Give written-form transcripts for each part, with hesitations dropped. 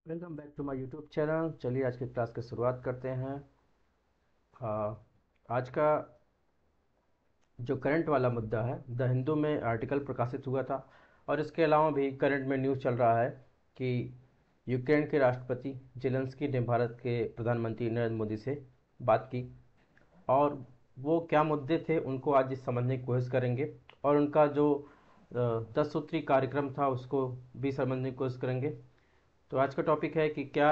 Welcome back to my YouTube channel. चलिए आज की क्लास की शुरुआत करते हैं। आज का जो करंट वाला मुद्दा है, द हिंदू में आर्टिकल प्रकाशित हुआ था और इसके अलावा भी करंट में न्यूज़ चल रहा है कि यूक्रेन के राष्ट्रपति जेलेंस्की ने भारत के प्रधानमंत्री नरेंद्र मोदी से बात की और वो क्या मुद्दे थे उनको आज इस समझने की कोशिश करेंगे और उनका जो 10 सूत्री कार्यक्रम था उसको भी समझने की कोशिश करेंगे। तो आज का टॉपिक है कि क्या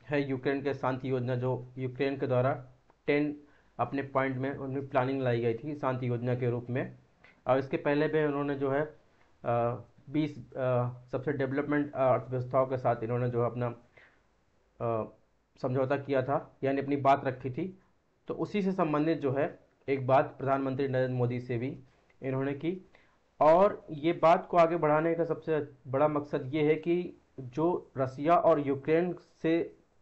है यूक्रेन के शांति योजना, जो यूक्रेन के द्वारा 10 अपने पॉइंट में उनमें प्लानिंग लाई गई थी शांति योजना के रूप में। और इसके पहले भी उन्होंने जो है 20 सबसे डेवलपमेंट अर्थव्यवस्थाओं के साथ इन्होंने जो है अपना समझौता किया था, यानी अपनी बात रखी थी। तो उसी से संबंधित जो है एक बात प्रधानमंत्री नरेंद्र मोदी से भी इन्होंने की और ये बात को आगे बढ़ाने का सबसे बड़ा मकसद ये है कि जो रसिया और यूक्रेन से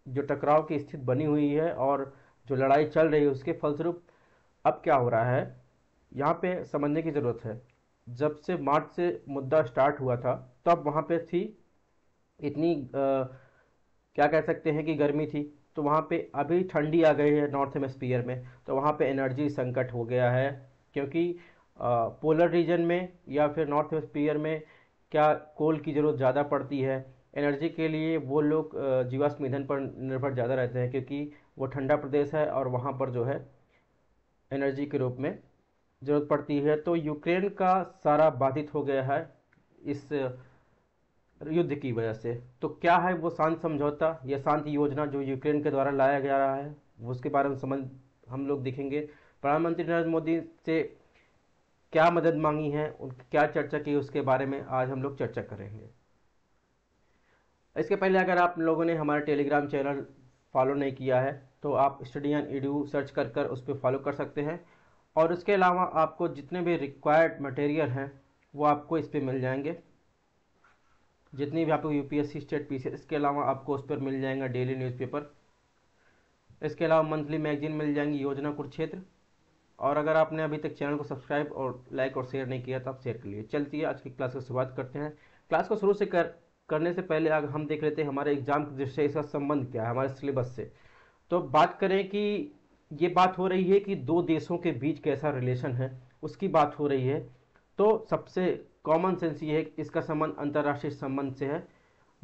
जो टकराव की स्थिति बनी हुई है और जो लड़ाई चल रही है उसके फलस्वरूप अब क्या हो रहा है, यहाँ पे समझने की ज़रूरत है। जब से मार्च से मुद्दा स्टार्ट हुआ था तब वहाँ पे थी इतनी क्या कह सकते हैं कि गर्मी थी, तो वहाँ पे अभी ठंडी आ गई है नॉर्थ हेमिस्फीयर में, तो वहाँ पे एनर्जी संकट हो गया है क्योंकि पोलर रीजन में या फिर नॉर्थ हेमिस्फीयर में क्या कोल की ज़रूरत ज़्यादा पड़ती है एनर्जी के लिए। वो लोग जीवाश्म ईंधन पर निर्भर ज़्यादा रहते हैं क्योंकि वो ठंडा प्रदेश है और वहाँ पर जो है एनर्जी के रूप में ज़रूरत पड़ती है। तो यूक्रेन का सारा बाधित हो गया है इस युद्ध की वजह से। तो क्या है वो शांति समझौता या शांति योजना जो यूक्रेन के द्वारा लाया गया रहा है, वो उसके बारे में समझ हम लोग देखेंगे। प्रधानमंत्री नरेंद्र मोदी से क्या मदद मांगी है, क्या चर्चा की, उसके बारे में आज हम लोग चर्चा करेंगे। इसके पहले अगर आप लोगों ने हमारा टेलीग्राम चैनल फॉलो नहीं किया है तो आप स्टडी एंड ईडू सर्च कर कर उस पर फॉलो कर सकते हैं और उसके अलावा आपको जितने भी रिक्वायर्ड मटेरियल हैं वो आपको इस पर मिल जाएंगे। जितनी भी आपको यूपीएससी स्टेट पीसी, इसके अलावा आपको उस पर मिल जाएगा डेली न्यूज़पेपर, इसके अलावा मंथली मैगजीन मिल जाएंगी योजना कुरुक्षेत्र। और अगर आपने अभी तक चैनल को सब्सक्राइब और लाइक और शेयर नहीं किया तो आप शेयर कर लिए। चलती है आज की क्लास की शुरुआत करते हैं। क्लास को शुरू से करने से पहले अगर हम देख लेते हैं हमारे एग्जाम की दृष्टि से इसका संबंध क्या है हमारे सिलेबस से। तो बात करें कि ये बात हो रही है कि दो देशों के बीच कैसा रिलेशन है उसकी बात हो रही है। तो सबसे कॉमन सेंस ये है कि इसका संबंध अंतर्राष्ट्रीय संबंध से है।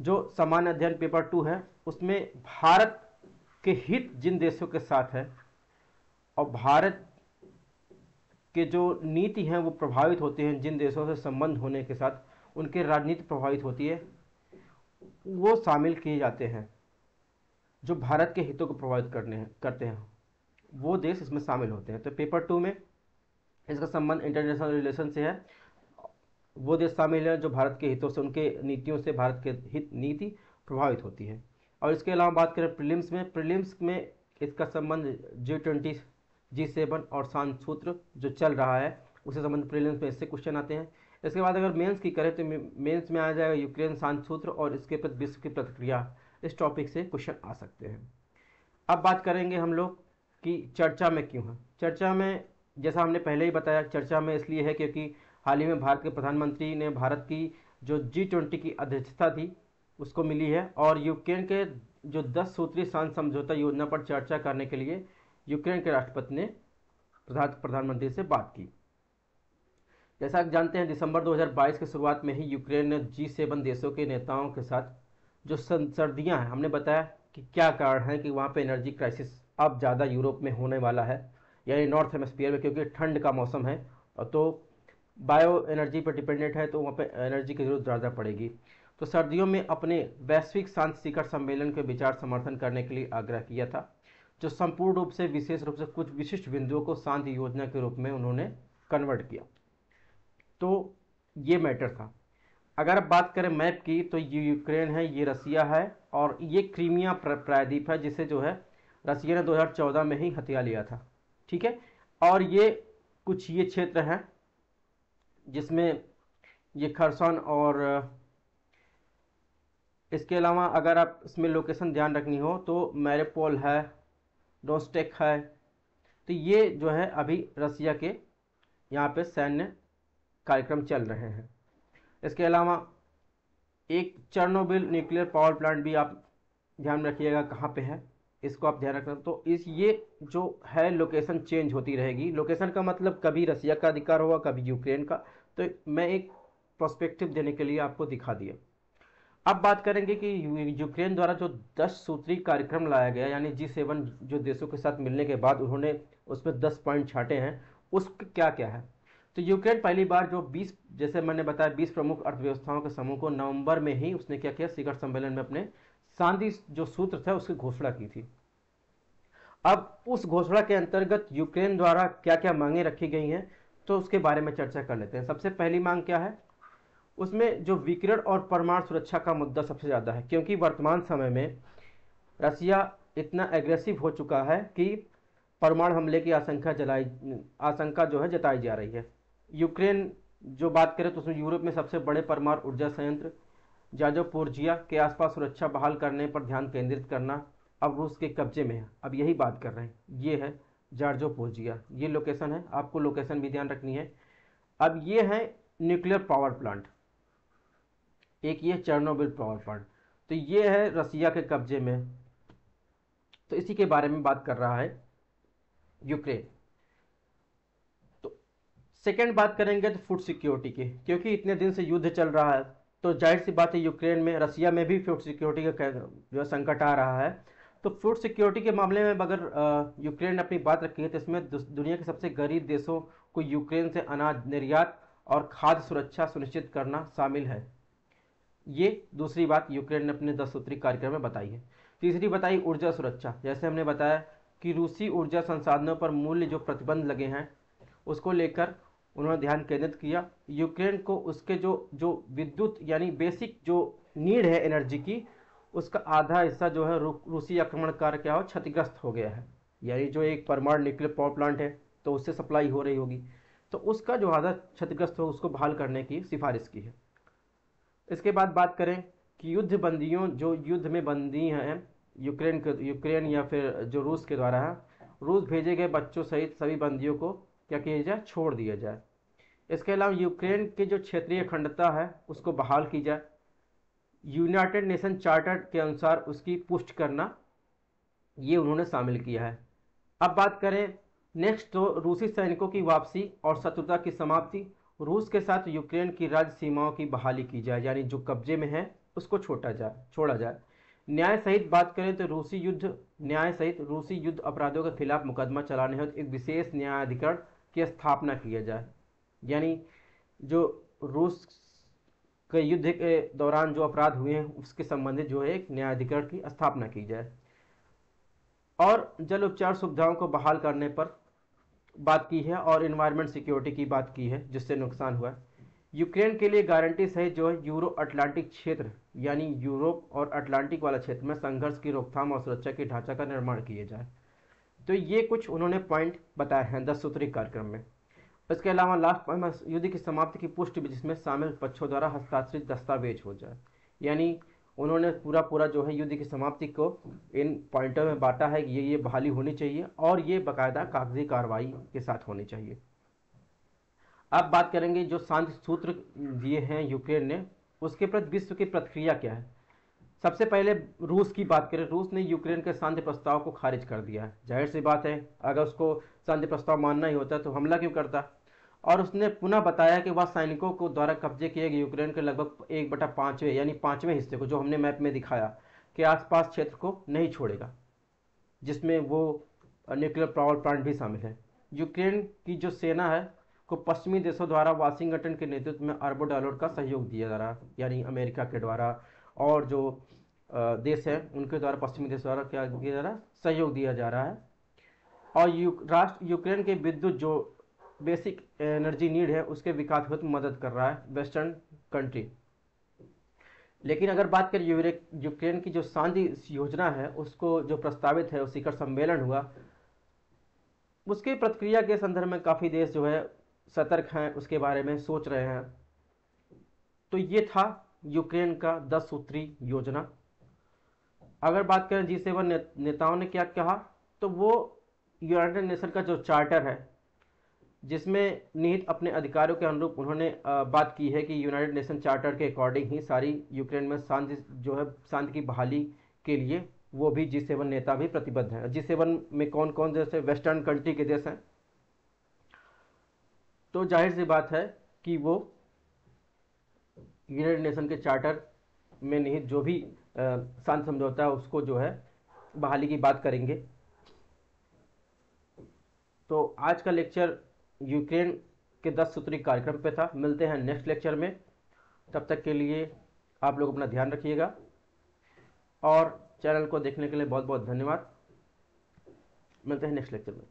जो सामान्य अध्ययन पेपर 2 है उसमें भारत के हित जिन देशों के साथ है और भारत के जो नीति हैं वो प्रभावित होते हैं जिन देशों से संबंध होने के साथ उनके राजनीति प्रभावित होती है, वो शामिल किए जाते हैं। जो भारत के हितों को प्रभावित करते हैं वो देश इसमें शामिल होते हैं। तो पेपर 2 में इसका संबंध इंटरनेशनल रिलेशन से है। वो देश शामिल है जो भारत के हितों से, उनके नीतियों से भारत के हित नीति प्रभावित होती है। और इसके अलावा बात करें प्रीलिम्स में इसका संबंध G20, G7 और शांति सूत्र जो चल रहा है उससे संबंध प्रीलिम्स में इससे क्वेश्चन आते हैं। इसके बाद अगर मेंस की करें तो मेंस में आ जाएगा यूक्रेन शांति सूत्र और इसके प्रति विश्व की प्रतिक्रिया, इस टॉपिक से क्वेश्चन आ सकते हैं। अब बात करेंगे हम लोग कि चर्चा में क्यों है। चर्चा में जैसा हमने पहले ही बताया, चर्चा में इसलिए है क्योंकि हाल ही में भारत के प्रधानमंत्री ने भारत की जो G20 की अध्यक्षता थी उसको मिली है और यूक्रेन के जो 10 सूत्री शांति समझौता योजना पर चर्चा करने के लिए यूक्रेन के राष्ट्रपति ने प्रधानमंत्री से बात की। जैसा आप जानते हैं दिसंबर 2022 की शुरुआत में ही यूक्रेन ने G7 देशों के नेताओं के साथ जो सर्दियां हैं, हमने बताया कि क्या कारण है कि वहाँ पे एनर्जी क्राइसिस अब ज़्यादा यूरोप में होने वाला है, यानी नॉर्थ हेमिस्फीयर में, क्योंकि ठंड का मौसम है और तो बायो एनर्जी पर डिपेंडेंट है तो वहाँ पे एनर्जी की ज़रूरत ज़्यादा पड़ेगी। तो सर्दियों में अपने वैश्विक शांति शिखर सम्मेलन के विचार समर्थन करने के लिए आग्रह किया था, जो संपूर्ण रूप से विशेष रूप से कुछ विशिष्ट बिंदुओं को शांति योजना के रूप में उन्होंने कन्वर्ट किया। तो ये मैटर था। अगर अब बात करें मैप की तो ये यूक्रेन है, ये रसिया है और ये क्रीमिया प्रायद्वीप है जिसे जो है रसिया ने 2014 में ही हथिया लिया था। ठीक है, और ये कुछ ये क्षेत्र हैं जिसमें ये खरसन और इसके अलावा अगर आप इसमें लोकेशन ध्यान रखनी हो तो मैरिपोल है, रोस्टेक है। तो ये जो है अभी रसिया के यहाँ पे सैन्य कार्यक्रम चल रहे हैं। इसके अलावा एक चर्नोबिल न्यूक्लियर पावर प्लांट भी आप ध्यान रखिएगा कहाँ पे है, इसको आप ध्यान रखना। तो इस ये जो है लोकेशन चेंज होती रहेगी। लोकेशन का मतलब कभी रसिया का अधिकार होगा, कभी यूक्रेन का। तो मैं एक प्रोस्पेक्टिव देने के लिए आपको दिखा दिया। अब बात करेंगे कि यूक्रेन द्वारा जो 10 सूत्री कार्यक्रम लाया गया, यानी G7 जो देशों के साथ मिलने के बाद उन्होंने उसमें 10 पॉइंट छाटे हैं, उसके क्या क्या है। तो यूक्रेन पहली बार जो 20, जैसे मैंने बताया 20 प्रमुख अर्थव्यवस्थाओं के समूह को नवंबर में ही उसने क्या किया, शिखर सम्मेलन में अपने शांति जो सूत्र था उसकी घोषणा की थी। अब उस घोषणा के अंतर्गत यूक्रेन द्वारा क्या क्या मांगे रखी गई हैं, तो उसके बारे में चर्चा कर लेते हैं। सबसे पहली मांग क्या है, उसमें जो विकिरण और परमाणु सुरक्षा का मुद्दा सबसे ज़्यादा है, क्योंकि वर्तमान समय में रसिया इतना एग्रेसिव हो चुका है कि परमाणु हमले की आशंका जो है जताई जा रही है। यूक्रेन जो बात करें तो उसमें यूरोप में सबसे बड़े परमाणु ऊर्जा संयंत्र जाजोपोर्जिया के आसपास सुरक्षा बहाल करने पर ध्यान केंद्रित करना अब रूस के कब्जे में है। अब यही बात कर रहे हैं, ये है जार्जोपोर्जिया, ये लोकेशन है, आपको लोकेशन भी ध्यान रखनी है। अब ये है न्यूक्लियर पावर प्लांट, एक ये चेर्नोबिल पावर प्लांट, तो ये है रसिया के कब्जे में। तो इसी के बारे में बात कर रहा है यूक्रेन। तो सेकेंड बात करेंगे तो फूड सिक्योरिटी की, क्योंकि इतने दिन से युद्ध चल रहा है, तो जाहिर सी बात है यूक्रेन में, रसिया में भी फूड सिक्योरिटी का जो संकट आ रहा है। तो फूड सिक्योरिटी के मामले में अगर यूक्रेन ने अपनी बात रखी है, तो इसमें दुनिया के सबसे गरीब देशों को यूक्रेन से अनाज निर्यात और खाद्य सुरक्षा सुनिश्चित करना शामिल है। ये दूसरी बात यूक्रेन ने अपने 10 सूत्री कार्यक्रम में बताई है। तीसरी बताई ऊर्जा सुरक्षा, जैसे हमने बताया कि रूसी ऊर्जा संसाधनों पर मूल्य जो प्रतिबंध लगे हैं उसको लेकर उन्होंने ध्यान केंद्रित किया। यूक्रेन को उसके जो विद्युत यानी बेसिक जो नीड है एनर्जी की, उसका आधा हिस्सा जो है रूसी आक्रमणकार क्या हो क्षतिग्रस्त हो गया है। यानी जो एक परमाणु न्यूक्लियर पावर प्लांट है तो उससे सप्लाई हो रही होगी, तो उसका जो आधा क्षतिग्रस्त हो उसको बहाल करने की सिफारिश की है। इसके बाद बात करें कि युद्ध बंदियों जो युद्ध में बंदी हैं यूक्रेन या फिर जो रूस के द्वारा है, रूस भेजे गए बच्चों सहित सभी बंदियों को क्या किया जाए, छोड़ दिया जाए। इसके अलावा यूक्रेन की जो क्षेत्रीय अखंडता है उसको बहाल की जाए। यूनाइटेड नेशन चार्टर के अनुसार उसकी पुष्टि करना, ये उन्होंने शामिल किया है। अब बात करें नेक्स्ट, तो रूसी सैनिकों की वापसी और शत्रुता की समाप्ति। रूस के साथ यूक्रेन की राज्य सीमाओं की बहाली की जाए, यानी जो कब्जे में है उसको छोड़ा जाए। न्याय सहित बात करें तो न्याय सहित रूसी युद्ध अपराधों के खिलाफ मुकदमा चलाने हेतु एक विशेष न्यायाधिकरण की स्थापना किया जाए, यानी जो रूस के युद्ध के दौरान जो अपराध हुए हैं उसके संबंधित जो है एक न्यायाधिकरण की स्थापना की जाए। और जल उपचार सुविधाओं को बहाल करने पर बात की है, और इन्वायरमेंट सिक्योरिटी की बात की है जिससे नुकसान हुआ है। यूक्रेन के लिए गारंटी सहित जो है यूरो अटलांटिक क्षेत्र, यानी यूरोप और अटलांटिक वाला क्षेत्र में संघर्ष की रोकथाम और सुरक्षा के ढांचा का निर्माण किया जाए। तो ये कुछ उन्होंने पॉइंट बताए हैं 10 सूत्री कार्यक्रम में। इसके अलावा लास्ट पॉइंट, युद्ध की समाप्ति की पुष्टि जिसमें शामिल पक्षों द्वारा हस्ताक्षरित दस्तावेज हो जाए। यानी उन्होंने पूरा जो है युद्ध की समाप्ति को इन पॉइंटों में बांटा है कि ये बहाली होनी चाहिए और ये बाकायदा कागजी कार्रवाई के साथ होनी चाहिए। अब बात करेंगे जो शांति सूत्र दिए हैं यूक्रेन ने, उसके प्रति विश्व की प्रतिक्रिया क्या है। सबसे पहले रूस की बात करें, रूस ने यूक्रेन के शांति प्रस्ताव को खारिज कर दिया है। जाहिर सी बात है, अगर उसको शांति प्रस्ताव मानना ही होता तो हमला क्यों करता। और उसने पुनः बताया कि वह सैनिकों को द्वारा कब्जे किए गए यूक्रेन के लगभग 1/5 यानी 5वें हिस्से को, जो हमने मैप में दिखाया, के आसपास क्षेत्र को नहीं छोड़ेगा, जिसमें वो न्यूक्लियर पावर प्लांट भी शामिल है। यूक्रेन की जो सेना है को पश्चिमी देशों द्वारा वाशिंगटन के नेतृत्व में अरबों डॉलर का सहयोग दिया जा रहा है, यानी अमेरिका के द्वारा और जो देश हैं उनके द्वारा पश्चिमी देश द्वारा क्या किया जा रहा है, सहयोग दिया जा रहा है। और यूक्रेन के विद्युत जो बेसिक एनर्जी नीड है उसके विकास हेतु मदद कर रहा है वेस्टर्न कंट्री। लेकिन अगर बात करें यूक्रेन की जो शांति योजना है उसको जो प्रस्तावित है, उस शिखर सम्मेलन हुआ, उसकी प्रतिक्रिया के संदर्भ में काफ़ी देश जो है सतर्क हैं, उसके बारे में सोच रहे हैं। तो ये था यूक्रेन का 10 सूत्री योजना। अगर बात करें G7 नेताओं ने क्या कहा, तो वो यूनाइटेड नेशन का जो चार्टर है जिसमें निहित अपने अधिकारों के अनुरूप उन्होंने बात की है कि यूनाइटेड नेशन चार्टर के अकॉर्डिंग ही सारी यूक्रेन में शांति की बहाली के लिए वो भी G7 नेता भी प्रतिबद्ध हैं। G7 में कौन कौन जैसे वेस्टर्न कंट्री के देश हैं, तो जाहिर सी बात है कि वो यूनाइटेड नेशन के चार्टर में निहित जो भी शांति समझौता है उसको जो है बहाली की बात करेंगे। तो आज का लेक्चर यूक्रेन के 10 सूत्री कार्यक्रम पे था। मिलते हैं नेक्स्ट लेक्चर में, तब तक के लिए आप लोग अपना ध्यान रखिएगा और चैनल को देखने के लिए बहुत बहुत धन्यवाद। मिलते हैं नेक्स्ट लेक्चर में।